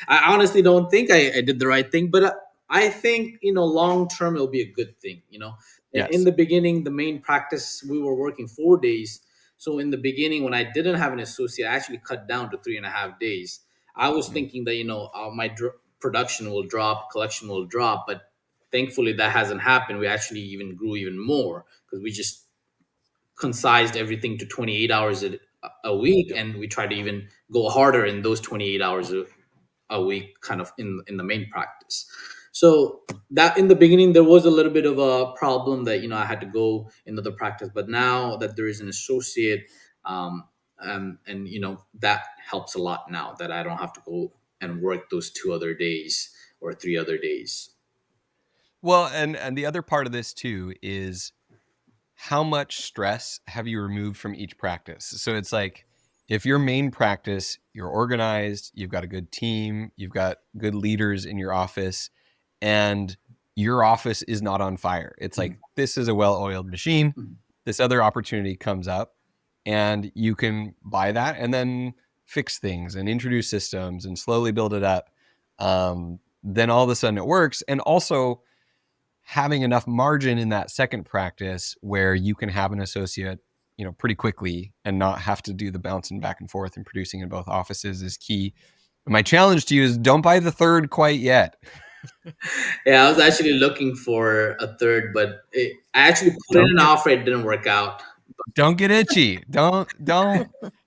[SPEAKER 3] I honestly don't think I did the right thing. But I think, long term, it'll be a good thing. In
[SPEAKER 1] Yes.
[SPEAKER 3] the beginning, the main practice, we were working 4 days. So in the beginning, when I didn't have an associate, I actually cut down to 3.5 days. I was thinking that, my production will drop, collection will drop. But thankfully, that hasn't happened. We actually even grew even more because we just concised everything to 28 hours a week,
[SPEAKER 1] Yep.
[SPEAKER 3] and we try to even go harder in those 28 hours a week, kind of in the main practice. So that in the beginning there was a little bit of a problem that I had to go into the practice, but now that there is an associate, and that helps a lot now that I don't have to go and work those 2 other days or 3 other days.
[SPEAKER 1] Well, and the other part of this too is how much stress have you removed from each practice? So it's like, if your main practice, you're organized, you've got a good team, you've got good leaders in your office, and your office is not on fire. It's like, this is a well-oiled machine. This other opportunity comes up and you can buy that and then fix things and introduce systems and slowly build it up. Then all of a sudden it works. And also having enough margin in that second practice where you can have an associate, pretty quickly and not have to do the bouncing back and forth and producing in both offices is key. My challenge to you is don't buy the third quite yet.
[SPEAKER 3] Yeah, I was actually looking for a third, but I actually put in an offer. It didn't work out.
[SPEAKER 1] Don't get itchy. Don't.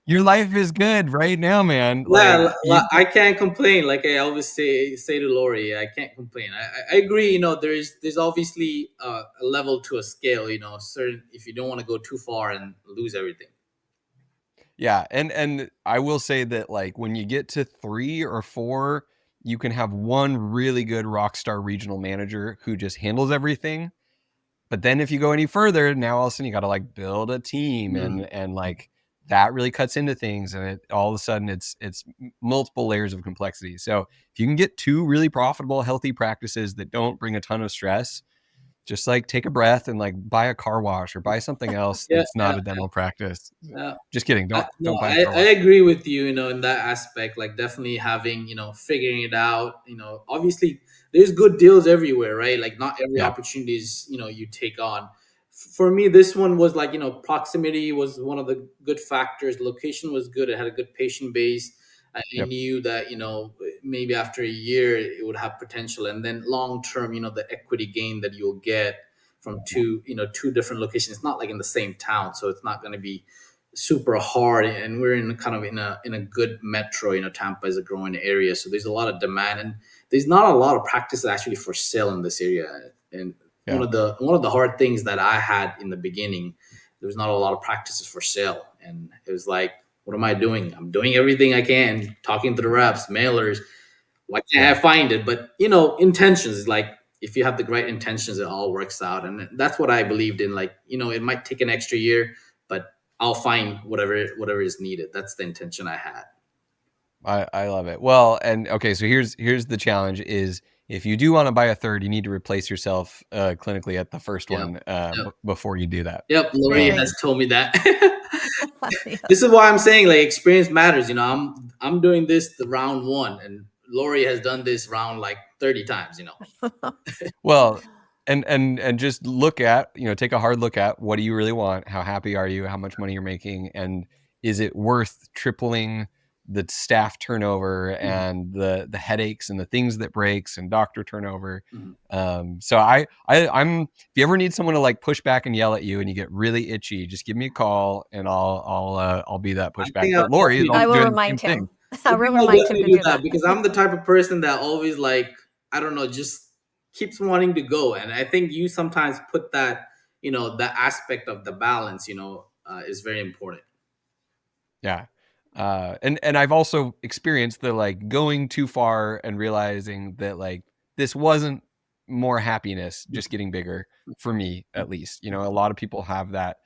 [SPEAKER 1] Your life is good right now, man.
[SPEAKER 3] Yeah, I can't complain. Like I always say to Lori, I can't complain. I agree. There's obviously a level to a scale. Certain if you don't want to go too far and lose everything.
[SPEAKER 1] Yeah, and I will say that like when you get to 3 or 4, you can have one really good rock star regional manager who just handles everything. But then if you go any further, now all of a sudden you got to like build a team and like that really cuts into things, and all of a sudden it's multiple layers of complexity. So if you can get 2 really profitable, healthy practices that don't bring a ton of stress, just like take a breath and like buy a car wash or buy something else that's not a dental practice. Just kidding. Don't buy a car wash.
[SPEAKER 3] I agree with you, in that aspect, like definitely having, figuring it out, obviously there's good deals everywhere, right? Like not every opportunity is, you take on. For me, this one was like, proximity was one of the good factors. Location was good. It had a good patient base. I knew that, maybe after a year it would have potential, and then long term, the equity gain that you'll get from two different locations. It's not like in the same town, so it's not going to be super hard. And we're in kind of in a good metro. Tampa is a growing area, so there's a lot of demand, and there's not a lot of practices actually for sale in this area. And one of the hard things that I had in the beginning, there was not a lot of practices for sale, and it was like, what am I doing? I'm doing everything I can, talking to the reps, mailers. Why can't I find it? But intentions, like if you have the right intentions, it all works out. And that's what I believed in. Like, it might take an extra year, but I'll find whatever is needed. That's the intention I had.
[SPEAKER 1] I love it. Well, and okay, so here's the challenge is if you do want to buy a third, you need to replace yourself clinically at the first one before you do that.
[SPEAKER 3] Yep, Lori has told me that. This is why I'm saying like experience matters. I'm doing this the round 1, and Lori has done this round like 30 times.
[SPEAKER 1] Well, and just look at, take a hard look at what do you really want? How happy are you? How much money you're making? And is it worth tripling the staff turnover and the headaches and the things that breaks and doctor turnover? So I'm, if you ever need someone to like push back and yell at you and you get really itchy, just give me a call and I'll be that pushback. But Lori,
[SPEAKER 2] I will remind him. I'll remind him to do that
[SPEAKER 3] because I'm the type of person that always like, I don't know, just keeps wanting to go. And I think you sometimes put that, the aspect of the balance, is very important.
[SPEAKER 1] Yeah. And I've also experienced the like going too far and realizing that like this wasn't more happiness just getting bigger for me, at least. A lot of people have that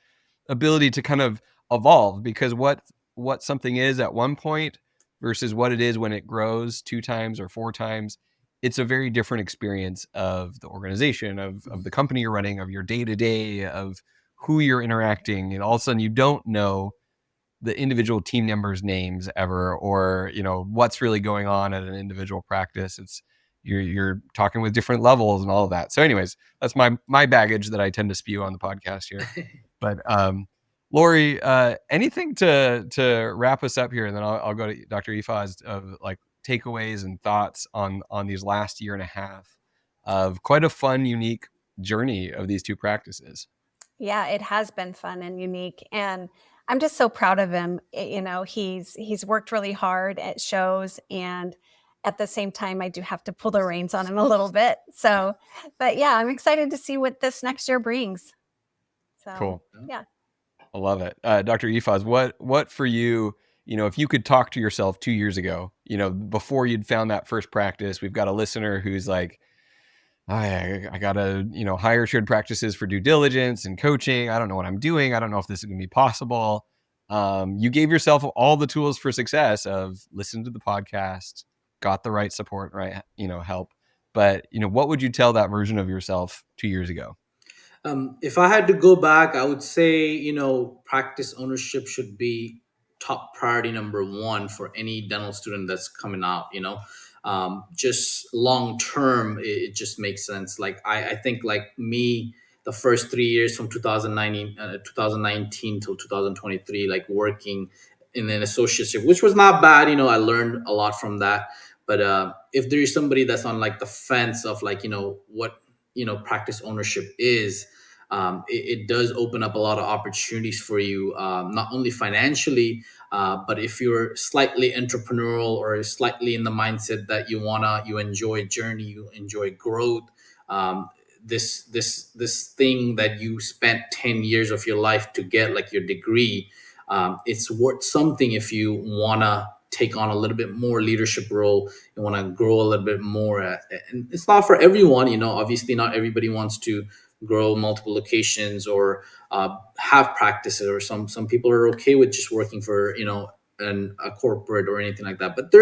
[SPEAKER 1] ability to kind of evolve, because what something is at one point versus what it is when it grows 2 times or 4 times, it's a very different experience of the organization, of the company you're running, of your day-to-day, of who you're interacting. And all of a sudden you don't know the individual team members' names ever, or what's really going on at an individual practice. It's you're talking with different levels and all of that. So anyways, that's my baggage that I tend to spew on the podcast here. But Lori, anything to wrap us up here, and then I'll go to Dr. Ifaz of like takeaways and thoughts on these last year and a half of quite a fun, unique journey of these 2 practices.
[SPEAKER 2] Yeah, it has been fun and unique, and I'm just so proud of him. He's worked really hard. It shows, and at the same time, I do have to pull the reins on him a little bit. So, but yeah, I'm excited to see what this next year brings. So,
[SPEAKER 1] cool.
[SPEAKER 2] Yeah,
[SPEAKER 1] I love it. Dr. Ifaz, what for you? If you could talk to yourself 2 years ago, before you'd found that first practice, we've got a listener who's like, I gotta, hire shared practices for due diligence and coaching. I don't know what I'm doing. I don't know if this is gonna be possible. You gave yourself all the tools for success of listen to the podcast, got the right support, right, help. but, what would you tell that version of yourself 2 years ago?
[SPEAKER 3] If I had to go back, I would say, practice ownership should be top priority number one for any dental student that's coming out. Just long term, it just makes sense. Like I think, like me, the first 3 years from 2019 till 2023, like working in an associateship, which was not bad. I learned a lot from that. But if there is somebody that's on like the fence of like, what practice ownership is, it does open up a lot of opportunities for you, not only financially, but if you're slightly entrepreneurial or slightly in the mindset that you enjoy journey, you enjoy growth. This thing that you spent 10 years of your life to get, like your degree, it's worth something if you want to take on a little bit more leadership role. You want to grow a little bit more, and it's not for everyone. Obviously not everybody wants to grow multiple locations or have practices, or some people are okay with just working for a corporate or anything like that. But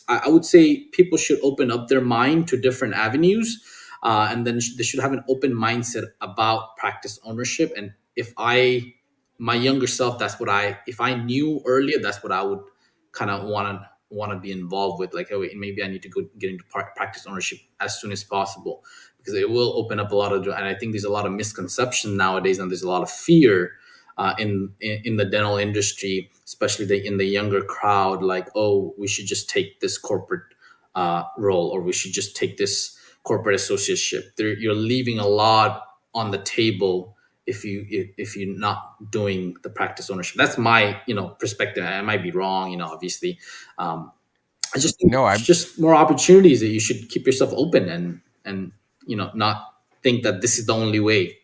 [SPEAKER 3] I would say people should open up their mind to different avenues, and then they should have an open mindset about practice ownership. And if I my younger self, if I knew earlier, that's what I would kind of want to be involved with. Like, oh, maybe I need to go get into practice ownership as soon as possible, because it will open up a lot of. And I think there's a lot of misconception nowadays, and there's a lot of fear in the dental industry, especially in the younger crowd. Like, oh, we should just take this corporate role, or we should just take this corporate associateship. You're leaving a lot on the table if you're not doing the practice ownership. That's my perspective. I might be wrong, obviously. I just think
[SPEAKER 1] No,
[SPEAKER 3] it's just more opportunities that you should keep yourself open, and not think that this is the only way.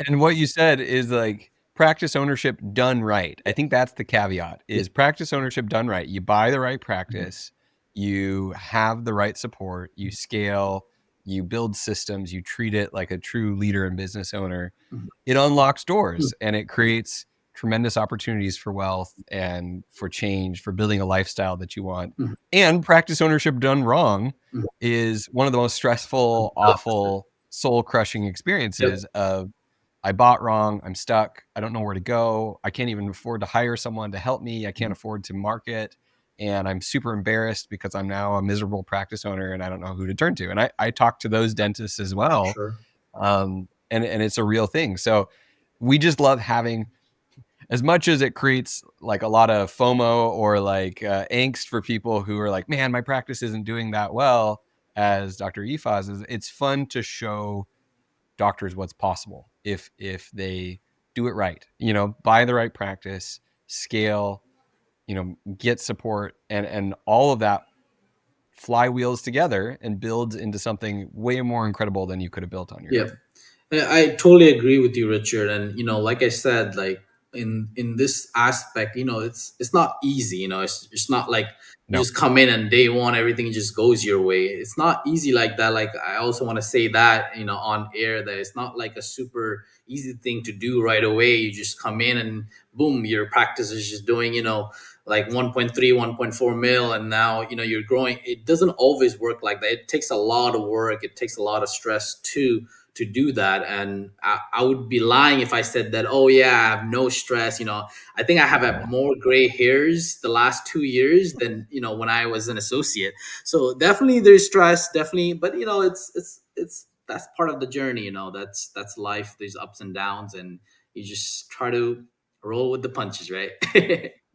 [SPEAKER 1] and what you said is, like, practice ownership done right. I think that's the caveat,
[SPEAKER 3] Yeah.
[SPEAKER 1] is practice ownership done right. You buy the right
[SPEAKER 3] Mhm.
[SPEAKER 1] practice, you have the right support, you scale, you build systems, you treat it like a true leader and business owner.
[SPEAKER 3] Mhm.
[SPEAKER 1] It unlocks
[SPEAKER 3] Mhm.
[SPEAKER 1] doors, and it creates tremendous opportunities for wealth and for change, for building a lifestyle that you want.
[SPEAKER 3] Mhm.
[SPEAKER 1] And practice ownership done wrong
[SPEAKER 3] Mhm.
[SPEAKER 1] is one of the most stressful,
[SPEAKER 3] 100%.
[SPEAKER 1] awful, soul-crushing
[SPEAKER 3] Yep.
[SPEAKER 1] experiences of, I bought wrong, I'm stuck, I don't know where to go, I can't even afford to hire someone to help me, I can't
[SPEAKER 3] Mhm.
[SPEAKER 1] afford to market, and I'm super embarrassed because I'm now a miserable practice owner and I don't know who to turn to. And I talk to those dentists as well,
[SPEAKER 3] Sure.
[SPEAKER 1] and it's a real thing. So we just love having, as much as it creates like a lot of FOMO or like angst for people who are like, man, my practice isn't doing that well, as Dr. Ifaz is. It's fun to show doctors what's possible if they do it right. Buy the right practice, scale, get support, and all of that flywheels together and builds into something way more incredible than you could have built on your
[SPEAKER 3] Yep.
[SPEAKER 1] own.
[SPEAKER 3] I totally agree with you, Richard. And like I said, like in this aspect, it's not easy. It's not like you
[SPEAKER 1] No.
[SPEAKER 3] just come in and day one everything just goes your way. It's not easy like that. Like, I also want to say that on air, that it's not like a super easy thing to do right away. You just come in and boom, your practice is just doing like 1.3, 1.4 mil, and now you're growing. It doesn't always work like that. It takes a lot of work. It takes a lot of stress too, to do that. And I would be lying if I said that, oh yeah, I have no stress. I think I have had more gray hairs the last 2 years than when I was an associate. So definitely there's stress, definitely. But it's that's part of the journey. That's life. There's ups and downs, and you just try to roll with the punches, right?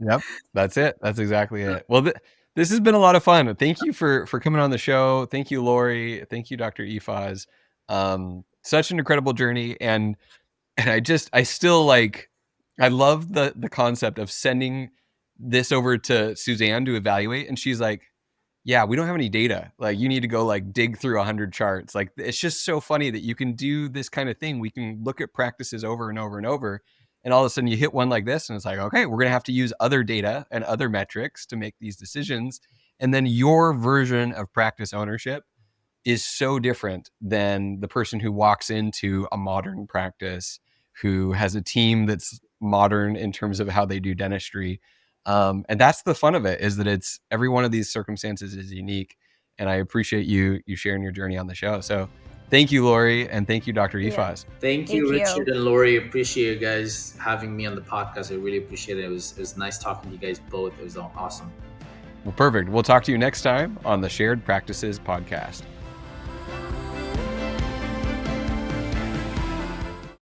[SPEAKER 1] Yep, that's it. That's exactly it. Well, this has been a lot of fun. Thank you for coming on the show. Thank you, Lori. Thank you, Dr. Ifaz. Such an incredible journey, and I still like, I love the concept of sending this over to Suzanne to evaluate, and she's like, yeah, we don't have any data. Like, you need to go like dig through 100 charts. Like, it's just so funny that you can do this kind of thing. We can look at practices over and over and over. And all of a sudden you hit one like this and it's like, okay, we're going to have to use other data and other metrics to make these decisions. And then your version of practice ownership is so different than the person who walks into a modern practice, who has a team that's modern in terms of how they do dentistry. And that's the fun of it, is that it's, every one of these circumstances is unique. and I appreciate you sharing your journey on the show. So thank you, Lori, and thank you, Dr. Ifaz.
[SPEAKER 3] Thank you, Richard and Lori. Appreciate you guys having me on the podcast. I really appreciate it. It was nice talking to you guys both. It was awesome.
[SPEAKER 1] Well, perfect. We'll talk to you next time on the Shared Practices podcast.